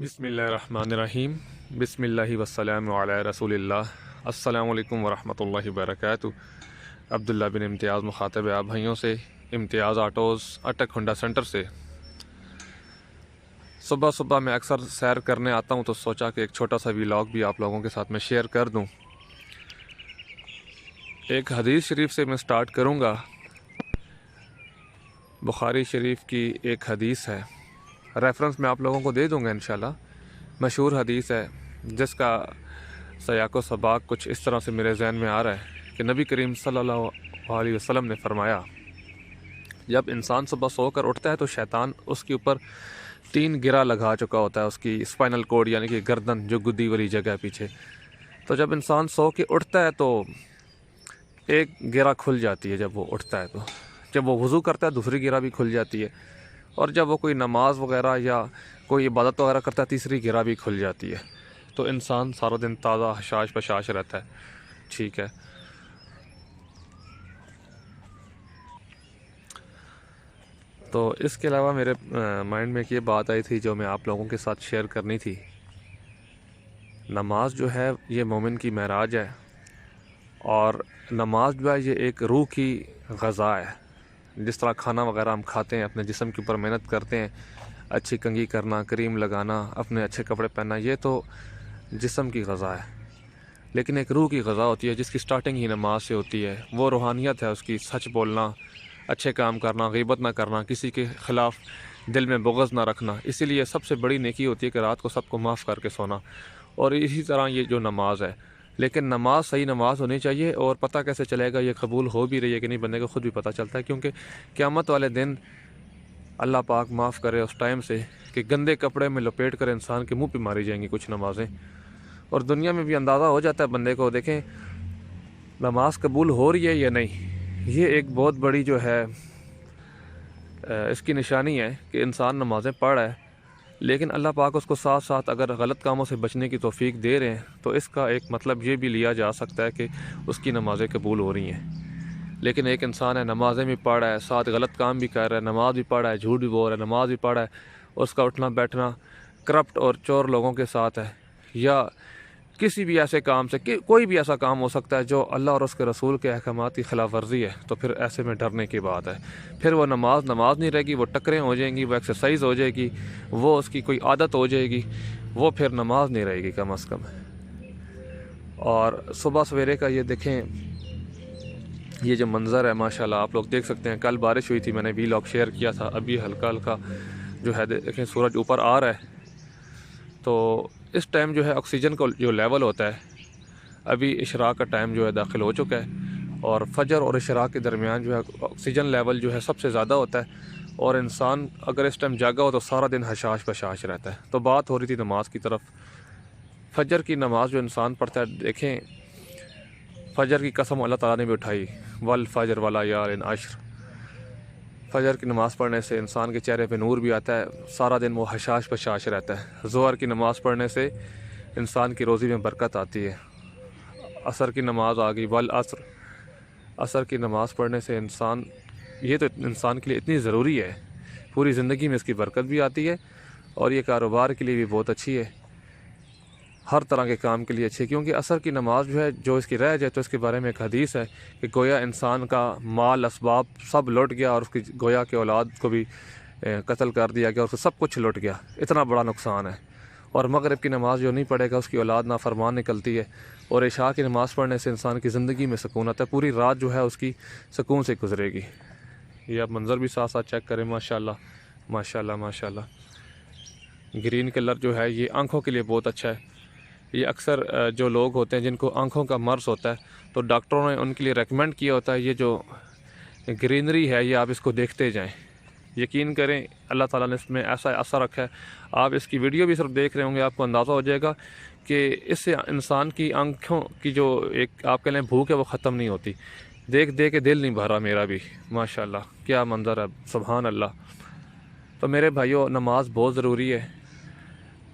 بسم اللہ الرحمن الرحیم۔ بسم اللہ والسلام علی رسول اللہ۔ السلام علیکم ورحمۃ اللہ وبرکاتہ۔ عبداللہ بن امتیاز مخاطب ہے آپ بھائیوں سے، امتیاز آٹوز اٹک ہنڈا سینٹر سے۔ صبح صبح میں اکثر سیر کرنے آتا ہوں تو سوچا کہ ایک چھوٹا سا ویلاگ بھی آپ لوگوں کے ساتھ میں شیئر کر دوں۔ ایک حدیث شریف سے میں سٹارٹ کروں گا۔ بخاری شریف کی ایک حدیث ہے، ریفرنس میں آپ لوگوں کو دے دوں گا انشاءاللہ۔ مشہور حدیث ہے جس کا سیاق و سباق کچھ اس طرح سے میرے ذہن میں آ رہا ہے کہ نبی کریم صلی اللہ علیہ وسلم نے فرمایا، جب انسان صبح سو کر اٹھتا ہے تو شیطان اس کے اوپر 3 گرہ لگا چکا ہوتا ہے، اس کی اسپائنل کورڈ یعنی کہ گردن جو گدی والی جگہ ہے پیچھے۔ تو جب انسان سو کے اٹھتا ہے تو ایک گرہ کھل جاتی ہے، جب وہ اٹھتا ہے تو جب وہ وضو کرتا ہے دوسری گرہ بھی کھل جاتی ہے، اور جب وہ کوئی نماز وغیرہ یا کوئی عبادت وغیرہ کرتا ہے تیسری گرہ بھی کھل جاتی ہے۔ تو انسان سارا دن تازہ حشاش بشاش رہتا ہے۔ ٹھیک ہے، تو اس کے علاوہ میرے مائنڈ میں ایک یہ بات آئی تھی جو میں آپ لوگوں کے ساتھ شیئر کرنی تھی۔ نماز جو ہے یہ مومن کی معراج ہے، اور نماز جو ہے یہ ایک روح کی غذا ہے۔ جس طرح کھانا وغیرہ ہم کھاتے ہیں، اپنے جسم کے اوپر محنت کرتے ہیں، اچھی کنگھی کرنا، کریم لگانا، اپنے اچھے کپڑے پہننا، یہ تو جسم کی غذا ہے۔ لیکن ایک روح کی غذا ہوتی ہے جس کی سٹارٹنگ ہی نماز سے ہوتی ہے۔ وہ روحانیت ہے اس کی، سچ بولنا، اچھے کام کرنا، غیبت نہ کرنا، کسی کے خلاف دل میں بغض نہ رکھنا۔ اسی لیے سب سے بڑی نیکی ہوتی ہے کہ رات کو سب کو معاف کر کے سونا، اور اسی طرح یہ جو نماز ہے۔ لیکن نماز صحیح نماز ہونی چاہیے، اور پتہ کیسے چلے گا یہ قبول ہو بھی رہی ہے کہ نہیں، بندے کو خود بھی پتہ چلتا ہے، کیونکہ قیامت والے دن اللہ پاک معاف کرے اس ٹائم سے کہ گندے کپڑے میں لپیٹ کر انسان کے منہ پہ ماری جائیں گی کچھ نمازیں، اور دنیا میں بھی اندازہ ہو جاتا ہے بندے کو، دیکھیں نماز قبول ہو رہی ہے یا نہیں۔ یہ ایک بہت بڑی جو ہے اس کی نشانی ہے کہ انسان نمازیں پڑھ رہا ہے، لیکن اللہ پاک اس کو ساتھ ساتھ اگر غلط کاموں سے بچنے کی توفیق دے رہے ہیں تو اس کا ایک مطلب یہ بھی لیا جا سکتا ہے کہ اس کی نمازیں قبول ہو رہی ہیں۔ لیکن ایک انسان ہے نمازیں بھی پڑھ رہا ہے، ساتھ غلط کام بھی کر رہا ہے، نماز بھی پڑھ رہا ہے، جھوٹ بھی بول رہا ہے، نماز بھی پڑھ رہا ہے، اس کا اٹھنا بیٹھنا کرپٹ اور چور لوگوں کے ساتھ ہے، یا کسی بھی ایسے کام سے کوئی بھی ایسا کام ہو سکتا ہے جو اللہ اور اس کے رسول کے احکامات کی خلاف ورزی ہے، تو پھر ایسے میں ڈرنے کی بات ہے۔ پھر وہ نماز نہیں رہے گی، وہ ٹکریں ہو جائیں گی، وہ ایکسرسائز ہو جائے گی، وہ اس کی کوئی عادت ہو جائے گی، وہ پھر نماز نہیں رہے گی کم از کم۔ اور صبح سویرے کا یہ دیکھیں، یہ جو منظر ہے ماشاءاللہ آپ لوگ دیکھ سکتے ہیں۔ کل بارش ہوئی تھی، میں نے ویلاگ شیئر کیا تھا، ابھی ہلکا ہلکا جو ہے دیکھیں سورج اوپر آ رہا ہے۔ تو اس ٹائم جو ہے آکسیجن کا جو لیول ہوتا ہے، ابھی اشراق کا ٹائم جو ہے داخل ہو چکا ہے، اور فجر اور اشراق کے درمیان جو ہے آکسیجن لیول جو ہے سب سے زیادہ ہوتا ہے، اور انسان اگر اس ٹائم جاگا ہو تو سارا دن حشاش بشاش رہتا ہے۔ تو بات ہو رہی تھی نماز کی طرف۔ فجر کی نماز جو انسان پڑھتا ہے، دیکھیں فجر کی قسم اللہ تعالیٰ نے بھی اٹھائی، والفجر ولیال عشر۔ فجر کی نماز پڑھنے سے انسان کے چہرے پہ نور بھی آتا ہے، سارا دن وہ حشاش بشاش رہتا ہے۔ ظہر کی نماز پڑھنے سے انسان کی روزی میں برکت آتی ہے۔ عصر کی نماز آ گئی، والعصر، عصر کی نماز پڑھنے سے انسان، یہ تو انسان کے لیے اتنی ضروری ہے، پوری زندگی میں اس کی برکت بھی آتی ہے، اور یہ کاروبار کے لیے بھی بہت اچھی ہے، ہر طرح کے کام کے لیے اچھی ہے، کیونکہ عصر کی نماز جو ہے جو اس کی رہ جائے تو اس کے بارے میں ایک حدیث ہے کہ گویا انسان کا مال اسباب سب لٹ گیا، اور اس کی گویا کہ اولاد کو بھی قتل کر دیا گیا، اور سب کچھ لٹ گیا، اتنا بڑا نقصان ہے۔ اور مغرب کی نماز جو نہیں پڑھے گا اس کی اولاد نافرمان نکلتی ہے، اور عشاء کی نماز پڑھنے سے انسان کی زندگی میں سکون آتا ہے، پوری رات جو ہے اس کی سکون سے گزرے گی۔ یہ آپ منظر بھی ساتھ ساتھ چیک کریں، ماشاءاللہ ماشاءاللہ ماشاءاللہ۔ گرین کلر جو ہے یہ آنکھوں کے لیے بہت اچھا ہے۔ یہ اکثر جو لوگ ہوتے ہیں جن کو آنکھوں کا مرض ہوتا ہے تو ڈاکٹروں نے ان کے لیے ریکمینڈ کیا ہوتا ہے یہ جو گرینری ہے یہ آپ اس کو دیکھتے جائیں۔ یقین کریں اللہ تعالیٰ نے اس میں ایسا اثر رکھا ہے، آپ اس کی ویڈیو بھی صرف دیکھ رہے ہوں گے، آپ کو اندازہ ہو جائے گا کہ اس سے انسان کی آنکھوں کی جو ایک آپ کہہ لیں بھوک ہے وہ ختم نہیں ہوتی۔ دیکھ کے دل نہیں بھرا میرا بھی، ماشاءاللہ کیا منظر ہے، سبحان اللہ۔ تو میرے بھائیوں نماز بہت ضروری ہے۔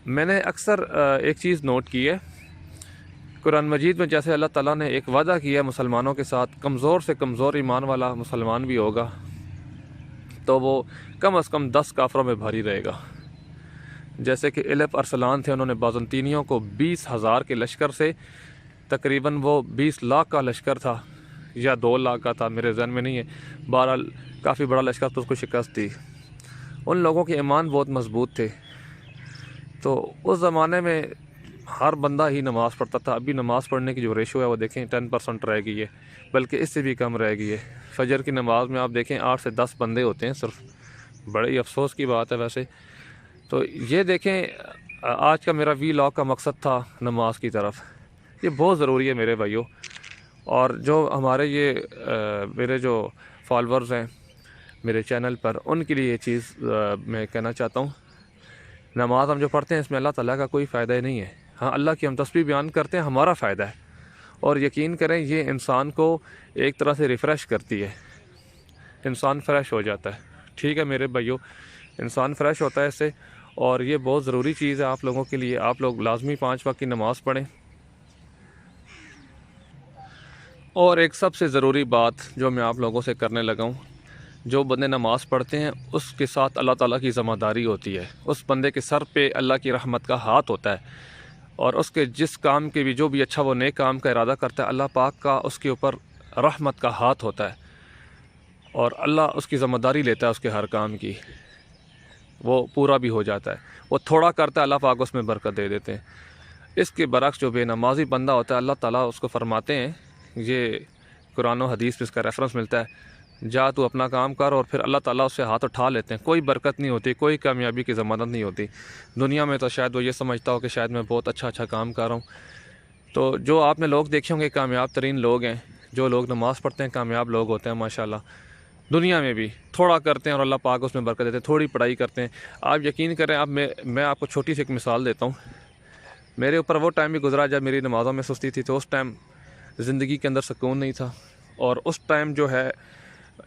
میں نے اکثر ایک چیز نوٹ کی ہے، قرآن مجید میں جیسے اللہ تعالیٰ نے ایک وعدہ کیا ہے مسلمانوں کے ساتھ، کمزور سے کمزور ایمان والا مسلمان بھی ہوگا تو وہ کم از کم 10 کافروں میں بھاری رہے گا۔ جیسے کہ الف ارسلان تھے، انہوں نے بازنطینیوں کو 20,000 کے لشکر سے، تقریباً وہ 20 لاکھ کا لشکر تھا یا 2 لاکھ کا تھا، میرے ذہن میں نہیں ہے، بہرحال کافی بڑا لشکر تو اس کو شکست دی۔ ان لوگوں کے ایمان بہت مضبوط تھے، تو اس زمانے میں ہر بندہ ہی نماز پڑھتا تھا۔ ابھی نماز پڑھنے کی جو ریشو ہے وہ دیکھیں 10% رہ گئی ہے، بلکہ اس سے بھی کم رہ گئی ہے۔ فجر کی نماز میں آپ دیکھیں 8 سے 10 بندے ہوتے ہیں صرف، بڑی افسوس کی بات ہے ویسے۔ تو یہ دیکھیں، آج کا میرا وی لاگ کا مقصد تھا نماز کی طرف، یہ بہت ضروری ہے میرے بھائیوں۔ اور جو ہمارے میرے جو فالورز ہیں میرے چینل پر، ان کے لیے یہ چیز میں کہنا چاہتا ہوں، نماز ہم جو پڑھتے ہیں اس میں اللہ تعالیٰ کا کوئی فائدہ ہی نہیں ہے۔ ہاں، اللہ کی ہم تسبیح بیان کرتے ہیں، ہمارا فائدہ ہے، اور یقین کریں یہ انسان کو ایک طرح سے ریفریش کرتی ہے، انسان فریش ہو جاتا ہے۔ ٹھیک ہے میرے بھائیوں، انسان فریش ہوتا ہے اس سے، اور یہ بہت ضروری چیز ہے آپ لوگوں کے لیے۔ آپ لوگ لازمی 5 وقت کی نماز پڑھیں۔ اور ایک سب سے ضروری بات جو میں آپ لوگوں سے کرنے لگا ہوں، جو بندے نماز پڑھتے ہیں اس کے ساتھ اللہ تعالیٰ کی ذمہ داری ہوتی ہے، اس بندے کے سر پہ اللہ کی رحمت کا ہاتھ ہوتا ہے، اور اس کے جس کام کے بھی جو بھی اچھا وہ نیک کام کا ارادہ کرتا ہے، اللہ پاک کا اس کے اوپر رحمت کا ہاتھ ہوتا ہے، اور اللہ اس کی ذمہ داری لیتا ہے اس کے ہر کام کی، وہ پورا بھی ہو جاتا ہے۔ وہ تھوڑا کرتا ہے، اللہ پاک اس میں برکت دے دیتے ہیں۔ اس کے برعکس جو بے نمازی بندہ ہوتا ہے، اللہ تعالیٰ اس کو فرماتے ہیں، یہ قرآن و حدیث میں اس کا ریفرنس ملتا ہے، جا تو اپنا کام کر، اور پھر اللہ تعالیٰ اس سے ہاتھ اٹھا لیتے ہیں، کوئی برکت نہیں ہوتی، کوئی کامیابی کی ضمانت نہیں ہوتی۔ دنیا میں تو شاید وہ یہ سمجھتا ہو کہ شاید میں بہت اچھا کام کر رہا ہوں۔ تو جو آپ نے لوگ دیکھے ہوں گے کامیاب ترین لوگ ہیں، جو لوگ نماز پڑھتے ہیں کامیاب لوگ ہوتے ہیں ماشاءاللہ۔ دنیا میں بھی تھوڑا کرتے ہیں اور اللہ پاک اس میں برکت دیتے ہیں، تھوڑی پڑھائی کرتے ہیں۔ آپ یقین کریں، اب میں آپ کو چھوٹی سی ایک مثال دیتا ہوں۔ میرے اوپر وہ ٹائم بھی گزرا جب میری نمازوں میں سستی تھی، تو اس ٹائم زندگی کے اندر سکون نہیں تھا، اور اس ٹائم جو ہے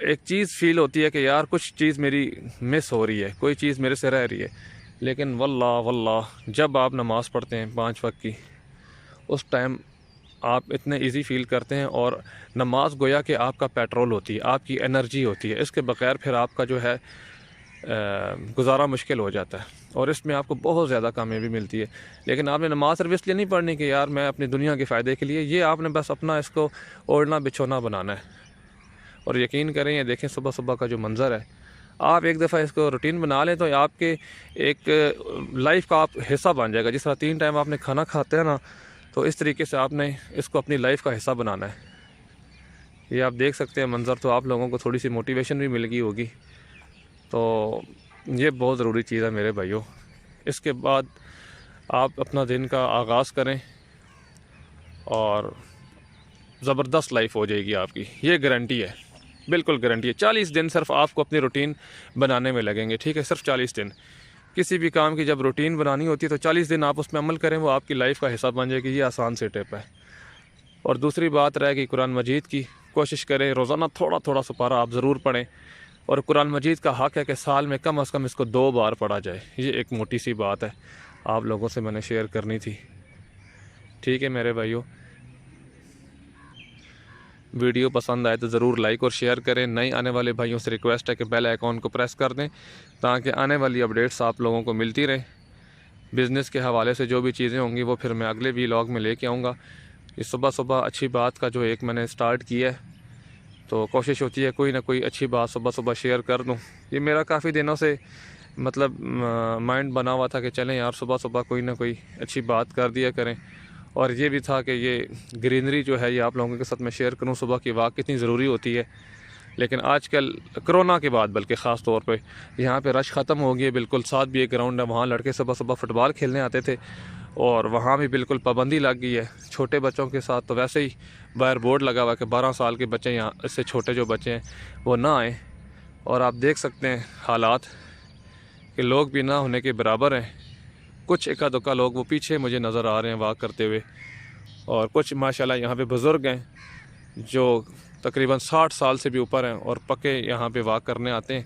ایک چیز فیل ہوتی ہے کہ یار کچھ چیز میری مس ہو رہی ہے، کوئی چیز میرے سے رہ رہی ہے۔ لیکن واللہ جب آپ نماز پڑھتے ہیں 5 وقت کی، اس ٹائم آپ اتنے ایزی فیل کرتے ہیں، اور نماز گویا کہ آپ کا پیٹرول ہوتی ہے، آپ کی انرجی ہوتی ہے، اس کے بغیر پھر آپ کا جو ہے گزارا مشکل ہو جاتا ہے، اور اس میں آپ کو بہت زیادہ کامیابی ملتی ہے۔ لیکن آپ نے نماز صرف اس لیے نہیں پڑھنی کہ یار میں اپنی دنیا کے فائدے کے لیے، یہ آپ نے بس اپنا اس کو اوڑھنا بچھونا بنانا ہے۔ اور یقین کریں، یہ دیکھیں صبح صبح کا جو منظر ہے، آپ ایک دفعہ اس کو روٹین بنا لیں تو آپ کے ایک لائف کا آپ حصہ بن جائے گا۔ جس طرح 3 ٹائم آپ نے کھانا کھاتے ہیں نا، تو اس طریقے سے آپ نے اس کو اپنی لائف کا حصہ بنانا ہے۔ یہ آپ دیکھ سکتے ہیں منظر، تو آپ لوگوں کو تھوڑی سی موٹیویشن بھی مل گئی ہوگی۔ تو یہ بہت ضروری چیز ہے میرے بھائیوں۔ اس کے بعد آپ اپنا دن کا آغاز کریں، اور زبردست لائف ہو جائے گی آپ کی، یہ گارنٹی ہے، بالکل گارنٹی ہے۔ 40 دن صرف آپ کو اپنی روٹین بنانے میں لگیں گے، ٹھیک ہے؟ صرف 40 دن۔ کسی بھی کام کی جب روٹین بنانی ہوتی ہے تو 40 دن آپ اس میں عمل کریں، وہ آپ کی لائف کا حصہ بن جائے گی۔ یہ آسان سے ٹپ ہے۔ اور دوسری بات رہے گی قرآن مجید کی، کوشش کریں روزانہ تھوڑا سپارہ آپ ضرور پڑھیں، اور قرآن مجید کا حق ہے کہ سال میں کم از کم اس کو 2 بار پڑھا جائے۔ یہ ایک موٹی سی بات ہے، آپ لوگوں سے میں نے شیئر کرنی تھی، ٹھیک ہے میرے بھائیوں؟ ویڈیو پسند آئے تو ضرور لائک اور شیئر کریں۔ نئے آنے والے بھائیوں سے ریکویسٹ ہے کہ بیل آئیکن کو پریس کر دیں، تاکہ آنے والی اپڈیٹس آپ لوگوں کو ملتی رہیں۔ بزنس کے حوالے سے جو بھی چیزیں ہوں گی وہ پھر میں اگلے ولاگ میں لے کے آؤں گا۔ یہ صبح اچھی بات کا جو ایک میں نے سٹارٹ کیا ہے، تو کوشش ہوتی ہے کوئی نہ کوئی اچھی بات صبح شیئر کر دوں۔ یہ میرا کافی دنوں سے مطلب مائنڈ بنا ہوا تھا کہ چلیں یار صبح کوئی نہ کوئی اچھی بات کر دیا کریں، اور یہ بھی تھا کہ یہ گرینری جو ہے یہ آپ لوگوں کے ساتھ میں شیئر کروں، صبح کی واک کتنی ضروری ہوتی ہے۔ لیکن آج کل کرونا کے بعد بلکہ خاص طور پہ یہاں پہ رش ختم ہو گئی، بالکل ساتھ بھی ایک گراؤنڈ ہے، وہاں لڑکے صبح فٹ بال کھیلنے آتے تھے، اور وہاں بھی بالکل پابندی لگ گئی ہے۔ چھوٹے بچوں کے ساتھ تو ویسے ہی باہر بورڈ لگا ہوا کہ 12 سال کے بچے، یہاں اس سے چھوٹے جو بچے ہیں وہ نہ آئیں۔ اور آپ دیکھ سکتے ہیں حالات کہ لوگ بھی نہ ہونے کے برابر ہیں۔ کچھ اکا دکا لوگ وہ پیچھے مجھے نظر آ رہے ہیں واک کرتے ہوئے، اور کچھ ماشاءاللہ یہاں پہ بزرگ ہیں جو تقریباً 60 سال سے بھی اوپر ہیں، اور پکے یہاں پہ واک کرنے آتے ہیں۔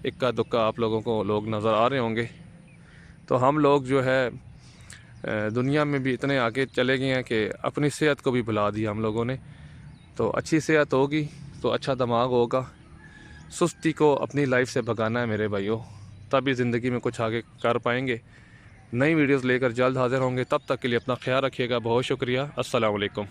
اکا دکا آپ لوگوں کو لوگ نظر آ رہے ہوں گے۔ تو ہم لوگ جو ہے دنیا میں بھی اتنے آگے چلے گئے ہیں کہ اپنی صحت کو بھی بھلا دیا ہم لوگوں نے۔ تو اچھی صحت ہوگی تو اچھا دماغ ہوگا۔ سستی کو اپنی لائف سے بھگانا ہے میرے بھائیوں، تبھی زندگی میں کچھ آگے کر پائیں گے۔ نئی ویڈیوز لے کر جلد حاضر ہوں گے، تب تک کے لیے اپنا خیال رکھیے گا، بہت شکریہ، السلام علیکم۔